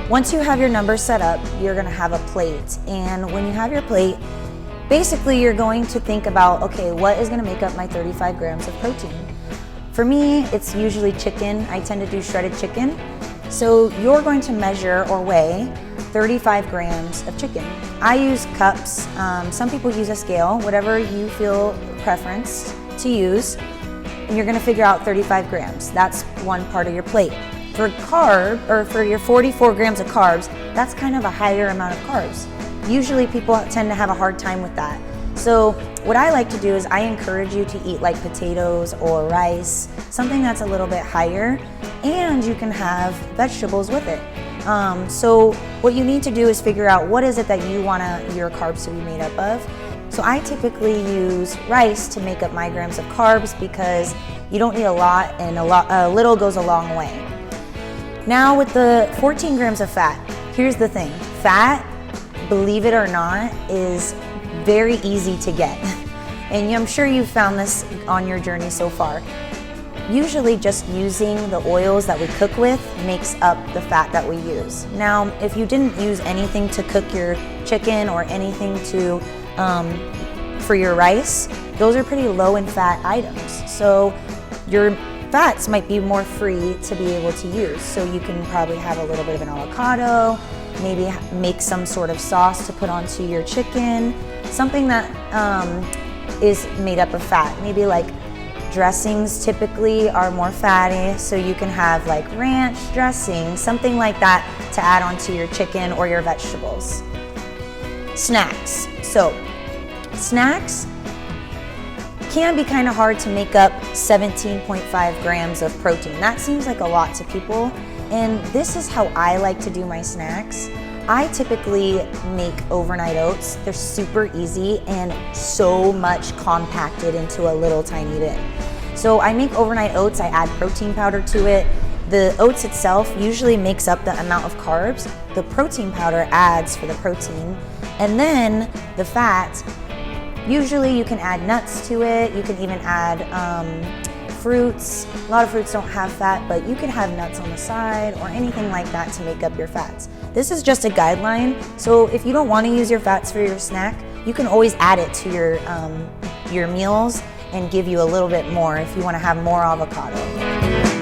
Once you have your numbers set up, you're gonna have a plate. And when you have your plate, basically you're going to think about, okay, what is gonna make up my 35 grams of protein? For me, it's usually chicken. I tend to do shredded chicken. So you're going to measure or weigh 35 grams of chicken. I use cups. Some people use a scale, whatever you feel preference to use. And you're gonna figure out 35 grams. That's one part of your plate. For for your 44 grams of carbs, that's kind of a higher amount of carbs. Usually people tend to have a hard time with that. So what I like to do is I encourage you to eat like potatoes or rice, something that's a little bit higher, and you can have vegetables with it. So what you need to do is figure out what is it that you want your carbs to be made up of. So I typically use rice to make up my grams of carbs because you don't need a lot, and a little goes a long way. Now with the 14 grams of fat, here's the thing. Fat, believe it or not, is very easy to get. And I'm sure you've found this on your journey so far. Usually just using the oils that we cook with makes up the fat that we use. Now, if you didn't use anything to cook your chicken or anything to for your rice, those are pretty low in fat items. So your fats might be more free to be able to use. So you can probably have a little bit of an avocado, maybe make some sort of sauce to put onto your chicken, something that is made up of fat. Maybe like dressings typically are more fatty, so you can have like ranch dressing, something like that to add onto your chicken or your vegetables. Snacks. So snacks can be kind of hard to make up 17.5 grams of protein. That seems like a lot to people, and this is how I like to do my snacks. I typically make overnight oats. They're super easy and so much compacted into a little tiny bit. So I make overnight oats, I add protein powder to it. The oats itself usually makes up the amount of carbs. The protein powder adds for the protein. And then the fat, usually you can add nuts to it. You can even add fruits. A lot of fruits don't have fat, but you could have nuts on the side or anything like that to make up your fats. This is just a guideline, so if you don't want to use your fats for your snack, you can always add it to your meals and give you a little bit more if you want to have more avocado.